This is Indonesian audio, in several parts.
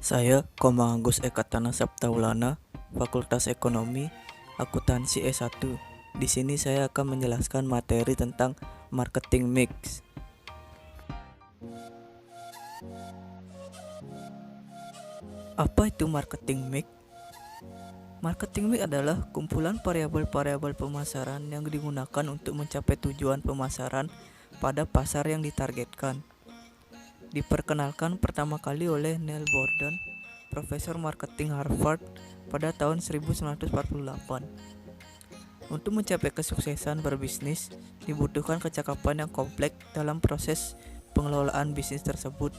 Saya Komang Agus Ekatana Saptaulana, Fakultas Ekonomi, Akuntansi S1. Di sini saya akan menjelaskan materi tentang marketing mix. Apa itu marketing mix? Marketing mix adalah kumpulan variabel-variabel pemasaran yang digunakan untuk mencapai tujuan pemasaran pada pasar yang ditargetkan. Diperkenalkan pertama kali oleh Neil Borden, Profesor Marketing Harvard pada tahun 1948. Untuk mencapai kesuksesan berbisnis, dibutuhkan kecakapan yang kompleks dalam proses pengelolaan bisnis tersebut.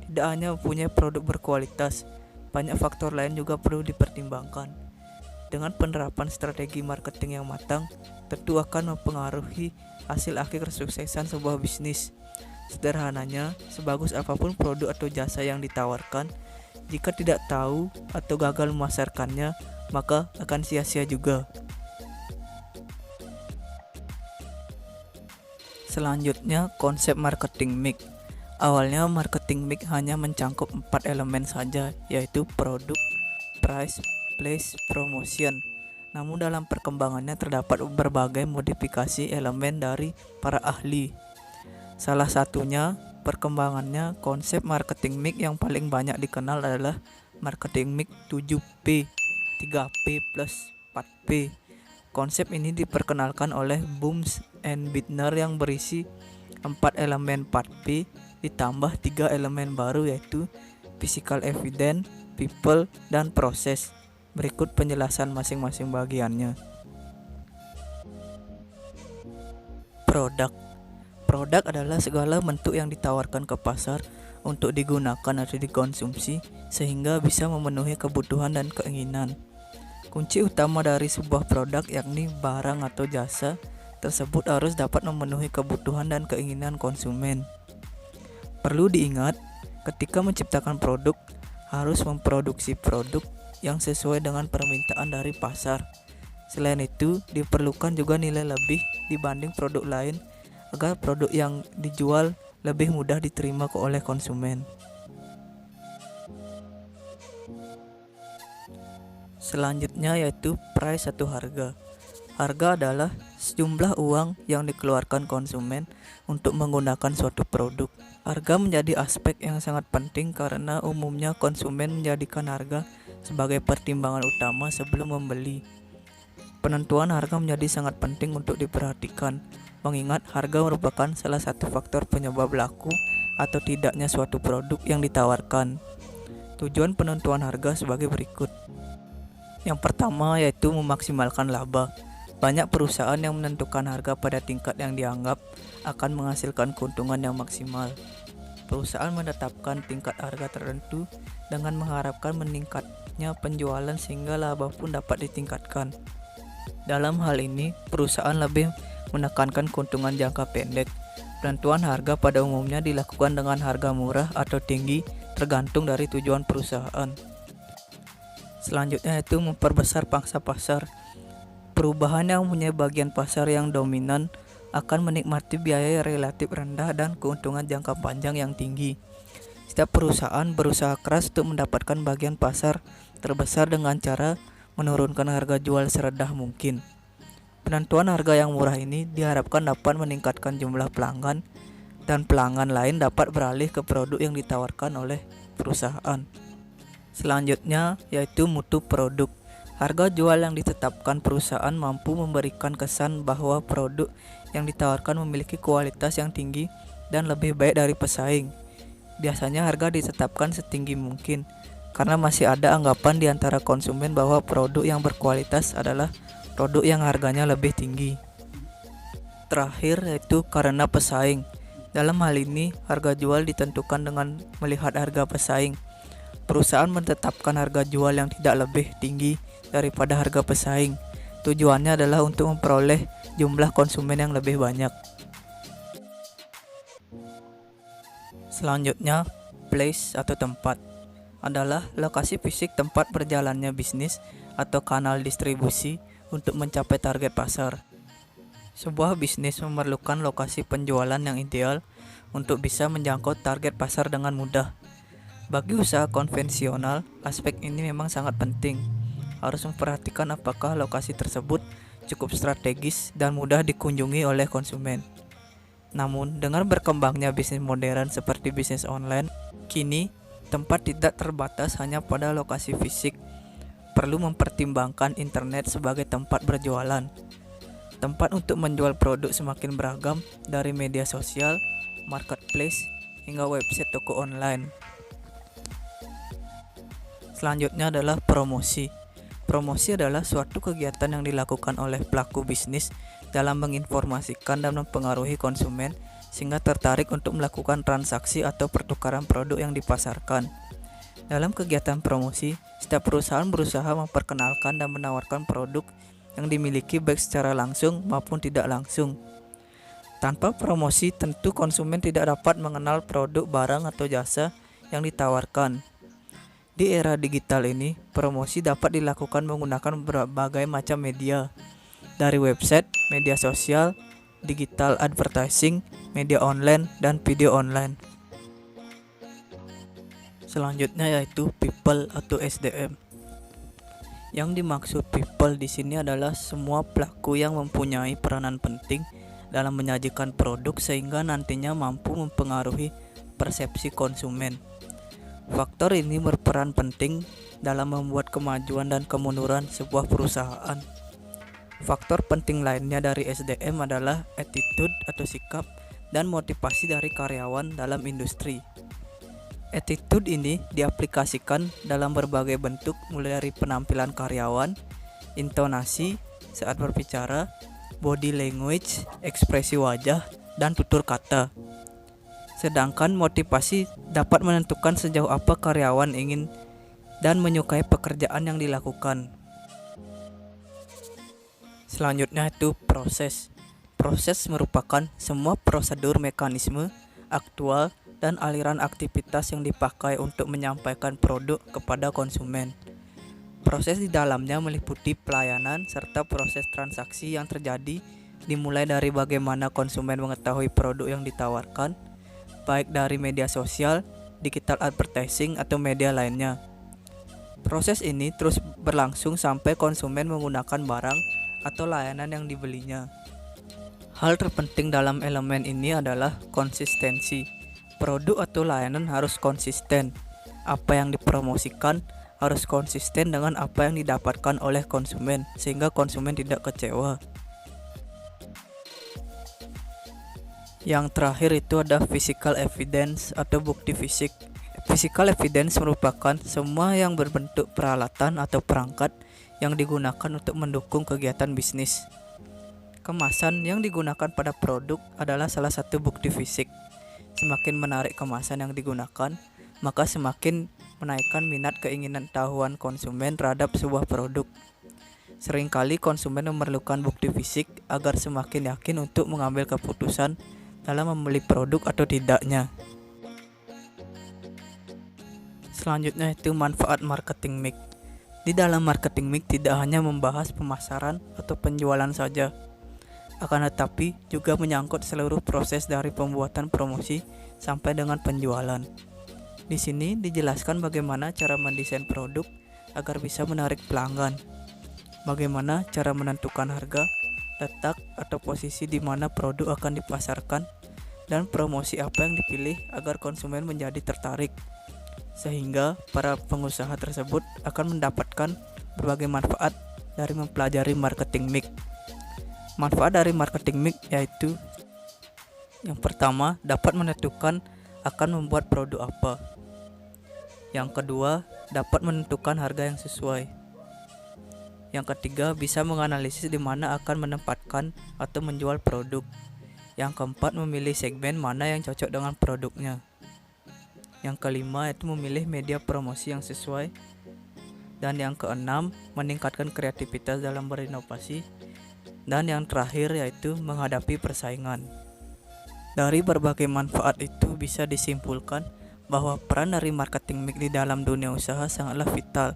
Tidak hanya mempunyai produk berkualitas, banyak faktor lain juga perlu dipertimbangkan. Dengan penerapan strategi marketing yang matang, tentu akan mempengaruhi hasil akhir kesuksesan sebuah bisnis. Sederhananya, sebagus apapun produk atau jasa yang ditawarkan, jika tidak tahu atau gagal memasarkannya, maka akan sia-sia juga. Selanjutnya, konsep marketing mix. Awalnya marketing mix hanya mencangkup 4 elemen saja, yaitu produk, price, place, promotion. Namun dalam perkembangannya terdapat berbagai modifikasi elemen dari para ahli. Salah satunya perkembangannya konsep marketing mix yang paling banyak dikenal adalah marketing mix 7P, 3P plus 4P. Konsep ini diperkenalkan oleh Booms and Bittner yang berisi 4 elemen 4P ditambah 3 elemen baru yaitu physical evidence, people, dan proses. Berikut penjelasan masing-masing bagiannya. Produk adalah segala bentuk yang ditawarkan ke pasar untuk digunakan atau dikonsumsi sehingga bisa memenuhi kebutuhan dan keinginan. Kunci utama dari sebuah produk yakni barang atau jasa tersebut harus dapat memenuhi kebutuhan dan keinginan konsumen. Perlu diingat, ketika menciptakan produk, harus memproduksi produk yang sesuai dengan permintaan dari pasar. Selain itu, diperlukan juga nilai lebih dibanding produk lain agar produk yang dijual lebih mudah diterima oleh konsumen. Selanjutnya yaitu price atau harga. Harga adalah sejumlah uang yang dikeluarkan konsumen untuk menggunakan suatu produk. Harga menjadi aspek yang sangat penting karena umumnya konsumen menjadikan harga sebagai pertimbangan utama sebelum membeli. Penentuan harga menjadi sangat penting untuk diperhatikan, mengingat harga merupakan salah satu faktor penyebab laku atau tidaknya suatu produk yang ditawarkan. Tujuan penentuan harga sebagai berikut. Yang pertama yaitu memaksimalkan laba. Banyak perusahaan yang menentukan harga pada tingkat yang dianggap akan menghasilkan keuntungan yang maksimal. Perusahaan menetapkan tingkat harga tertentu dengan mengharapkan meningkatnya penjualan sehingga laba pun dapat ditingkatkan. Dalam hal ini, perusahaan lebih menekankan keuntungan jangka pendek. Penentuan harga pada umumnya dilakukan dengan harga murah atau tinggi tergantung dari tujuan perusahaan. Selanjutnya yaitu memperbesar pangsa pasar. Perubahan yang mempunyai bagian pasar yang dominan akan menikmati biaya relatif rendah dan keuntungan jangka panjang yang tinggi. Setiap perusahaan berusaha keras untuk mendapatkan bagian pasar terbesar dengan cara menurunkan harga jual serendah mungkin. Penentuan harga yang murah ini diharapkan dapat meningkatkan jumlah pelanggan dan pelanggan lain dapat beralih ke produk yang ditawarkan oleh perusahaan. Selanjutnya yaitu mutu produk. Harga jual yang ditetapkan perusahaan mampu memberikan kesan bahwa produk yang ditawarkan memiliki kualitas yang tinggi dan lebih baik dari pesaing. Biasanya harga ditetapkan setinggi mungkin karena masih ada anggapan di antara konsumen bahwa produk yang berkualitas adalah produk yang harganya lebih tinggi. Terakhir yaitu karena pesaing. Dalam hal ini, harga jual ditentukan dengan melihat harga pesaing. Perusahaan menetapkan harga jual yang tidak lebih tinggi daripada harga pesaing. Tujuannya adalah untuk memperoleh jumlah konsumen yang lebih banyak. Selanjutnya, place atau tempat adalah lokasi fisik tempat berjalannya bisnis atau kanal distribusi untuk mencapai target pasar. Sebuah bisnis memerlukan lokasi penjualan yang ideal untuk bisa menjangkau target pasar dengan mudah. Bagi usaha konvensional, aspek ini memang sangat penting. Harus memperhatikan apakah lokasi tersebut cukup strategis dan mudah dikunjungi oleh konsumen. Namun, dengan berkembangnya bisnis modern seperti bisnis online, kini tempat tidak terbatas hanya pada lokasi fisik. Perlu mempertimbangkan internet sebagai tempat berjualan. Tempat untuk menjual produk semakin beragam, dari media sosial, marketplace, hingga website toko online. Selanjutnya adalah promosi. Promosi adalah suatu kegiatan yang dilakukan oleh pelaku bisnis dalam menginformasikan dan mempengaruhi konsumen sehingga tertarik untuk melakukan transaksi atau pertukaran produk yang dipasarkan. Dalam kegiatan promosi, setiap perusahaan berusaha memperkenalkan dan menawarkan produk yang dimiliki baik secara langsung maupun tidak langsung. Tanpa promosi, tentu konsumen tidak dapat mengenal produk, barang, atau jasa yang ditawarkan. Di era digital ini, promosi dapat dilakukan menggunakan berbagai macam media, dari website, media sosial, digital advertising, media online, dan video online. Selanjutnya yaitu people atau SDM. Yang dimaksud people di sini adalah semua pelaku yang mempunyai peranan penting dalam menyajikan produk sehingga nantinya mampu mempengaruhi persepsi konsumen. Faktor ini berperan penting dalam membuat kemajuan dan kemunduran sebuah perusahaan. Faktor penting lainnya dari SDM adalah attitude atau sikap dan motivasi dari karyawan dalam industri. Attitude ini diaplikasikan dalam berbagai bentuk, mulai dari penampilan karyawan, intonasi saat berbicara, body language, ekspresi wajah, dan tutur kata. Sedangkan motivasi dapat menentukan sejauh apa karyawan ingin dan menyukai pekerjaan yang dilakukan. Selanjutnya itu proses. Proses merupakan semua prosedur, mekanisme, aktual, dan aliran aktivitas yang dipakai untuk menyampaikan produk kepada konsumen. Proses di dalamnya meliputi pelayanan serta proses transaksi yang terjadi, dimulai dari bagaimana konsumen mengetahui produk yang ditawarkan, baik dari media sosial, digital advertising, atau media lainnya. Proses ini terus berlangsung sampai konsumen menggunakan barang atau layanan yang dibelinya. Hal terpenting dalam elemen ini adalah konsistensi. Produk atau layanan harus konsisten. Apa yang dipromosikan harus konsisten dengan apa yang didapatkan oleh konsumen, sehingga konsumen tidak kecewa. Yang terakhir itu ada physical evidence atau bukti fisik. Physical evidence merupakan semua yang berbentuk peralatan atau perangkat yang digunakan untuk mendukung kegiatan bisnis. Kemasan yang digunakan pada produk adalah salah satu bukti fisik. Semakin menarik kemasan yang digunakan, maka semakin menaikkan minat keinginan tahuan konsumen terhadap sebuah produk. Seringkali konsumen memerlukan bukti fisik agar semakin yakin untuk mengambil keputusan dalam membeli produk atau tidaknya. Selanjutnya itu manfaat marketing mix. Di dalam marketing mix tidak hanya membahas pemasaran atau penjualan saja, akan tetapi juga menyangkut seluruh proses dari pembuatan promosi sampai dengan penjualan. Di sini dijelaskan bagaimana cara mendesain produk agar bisa menarik pelanggan, bagaimana cara menentukan harga, letak atau posisi di mana produk akan dipasarkan, dan promosi apa yang dipilih agar konsumen menjadi tertarik, sehingga para pengusaha tersebut akan mendapatkan berbagai manfaat dari mempelajari marketing mix. Manfaat dari marketing mix yaitu yang pertama, dapat menentukan akan membuat produk apa. Yang kedua, dapat menentukan harga yang sesuai. Yang ketiga, bisa menganalisis di mana akan menempatkan atau menjual produk. Yang keempat, memilih segmen mana yang cocok dengan produknya. Yang kelima, itu memilih media promosi yang sesuai. Dan yang keenam, meningkatkan kreativitas dalam berinovasi. Dan yang terakhir yaitu menghadapi persaingan. Dari berbagai manfaat itu bisa disimpulkan bahwa peran dari marketing mix di dalam dunia usaha sangatlah vital,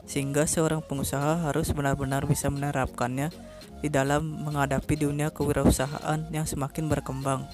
sehingga seorang pengusaha harus benar-benar bisa menerapkannya di dalam menghadapi dunia kewirausahaan yang semakin berkembang.